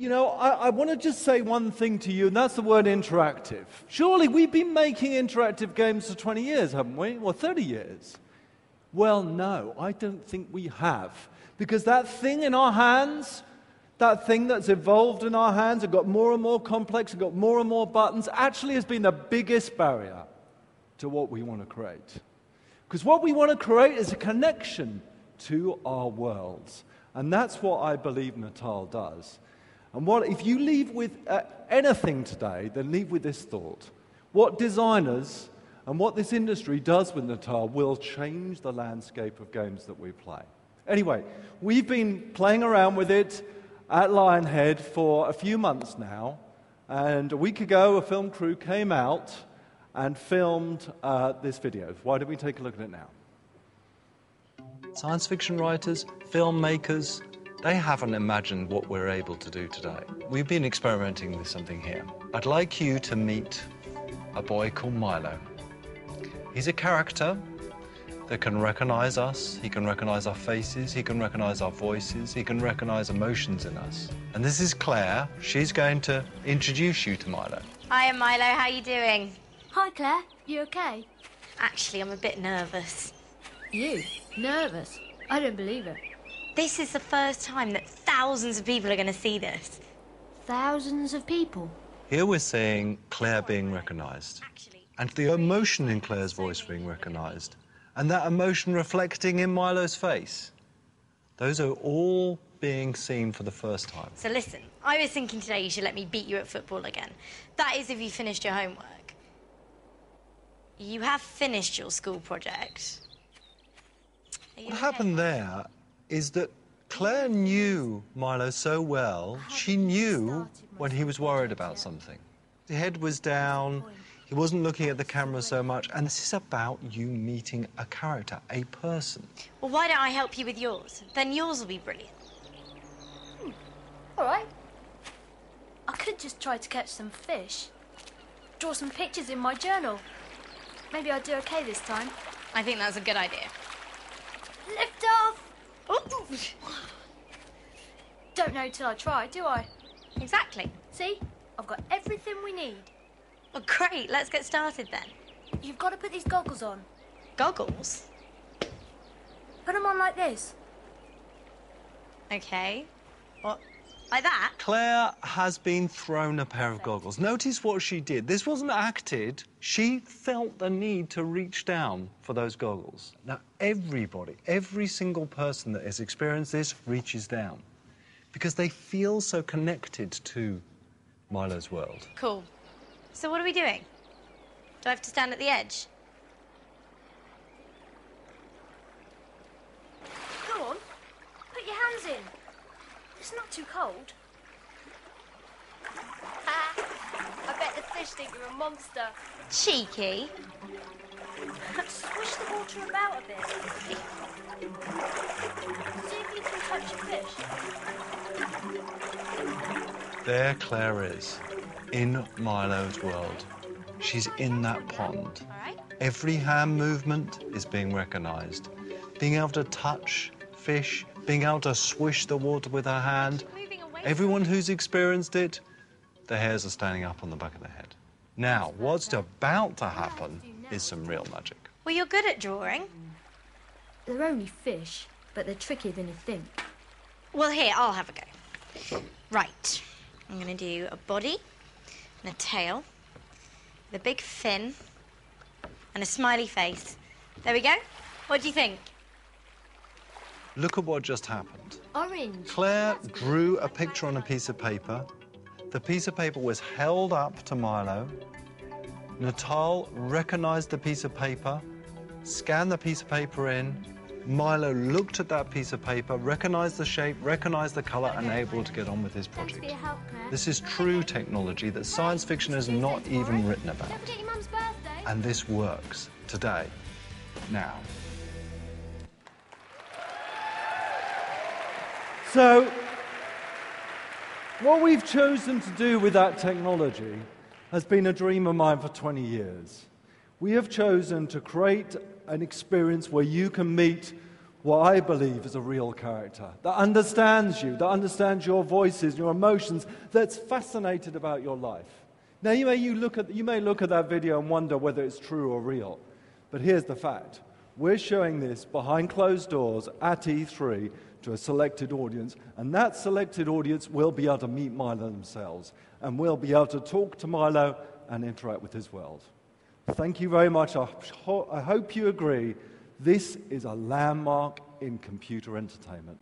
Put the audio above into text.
You know, I want to just say one thing to you, and that's the word interactive. Surely we've been making interactive games for 20 years, haven't we? Or 30 years? Well, no, I don't think we have. Because that thing in our hands, that thing that's evolved in our hands and got more and more complex and got more and more buttons, actually has been the biggest barrier to what we want to create. Because what we want to create is a connection to our worlds. And that's what I believe Natal does. And if you leave with anything today, then leave with this thought. What designers and what this industry does with Natal will change the landscape of games that we play. Anyway, we've been playing around with it at Lionhead for a few months now. And a week ago, a film crew came out and filmed this video. Why don't we take a look at it now? Science fiction writers, filmmakers, they haven't imagined what we're able to do today. We've been experimenting with something here. I'd like you to meet a boy called Milo. He's a character that can recognize us, he can recognize our faces, he can recognize our voices, he can recognize emotions in us. And this is Claire. She's going to introduce you to Milo. Hi, I'm Milo. How are you doing? Hi, Claire. You okay? Actually, I'm a bit nervous. You? Nervous? I don't believe it. This is the first time that thousands of people are going to see this. Thousands of people? Here we're seeing Claire being recognized, and the emotion in Claire's voice being recognized, and that emotion reflecting in Milo's face. Those are all being seen for the first time. So listen, I was thinking today you should let me beat you at football again. That is if you finished your homework. You have finished your school project. What happened there is that Claire knew Milo so well, she knew when he was worried about something. His head was down, he wasn't looking at the camera so much, and this is about you meeting a character, a person. Well, why don't I help you with yours? Then yours will be brilliant. All right. I could just try to catch some fish. Draw some pictures in my journal. Maybe I'll do okay this time. I think that's a good idea. Lift off! Don't know till I try, do I? Exactly. See? I've got everything we need. Well, great. Let's get started then. You've got to put these goggles on. Goggles? Put them on like this. Okay. What? Like that? Claire has been thrown a pair of goggles. Notice what she did. This wasn't acted. She felt the need to reach down for those goggles. Now, everybody, every single person that has experienced this reaches down because they feel so connected to Milo's world. Cool. So what are we doing? Do I have to stand at the edge? Go on. Put your hands in. It's not too cold. I bet the fish think you're a monster. Cheeky. Swish the water about a bit. See if you can touch a fish. There Claire is, in Milo's world. She's in that pond. All right. Every hand movement is being recognised. Being able to touch fish, being able to swish the water with her hand. Everyone who's experienced it, their hairs are standing up on the back of their head. Now, what's about to happen is some real magic. Well, you're good at drawing. They're only fish, but they're trickier than you think. Well, here, I'll have a go. Right. I'm going to do a body and a tail, the big fin, and a smiley face. There we go. What do you think? Look at what just happened. Orange. Claire drew a picture on a piece of paper. The piece of paper was held up to Milo. Natal recognised the piece of paper, scanned the piece of paper in. Milo looked at that piece of paper, recognised the shape, recognised the colour, and able to get on with his project. Thanks for your help, Claire. This is true technology that science fiction has not even written about. Don't forget your mum's birthday. And this works today, now. So, what we've chosen to do with that technology has been a dream of mine for 20 years. We have chosen to create an experience where you can meet what I believe is a real character, that understands you, that understands your voices, your emotions, that's fascinated about your life. Now, you may look at that video and wonder whether it's true or real, but here's the fact. We're showing this behind closed doors at E3 to a selected audience, and that selected audience will be able to meet Milo themselves, and will be able to talk to Milo and interact with his world. Thank you very much. I hope you agree. This is a landmark in computer entertainment.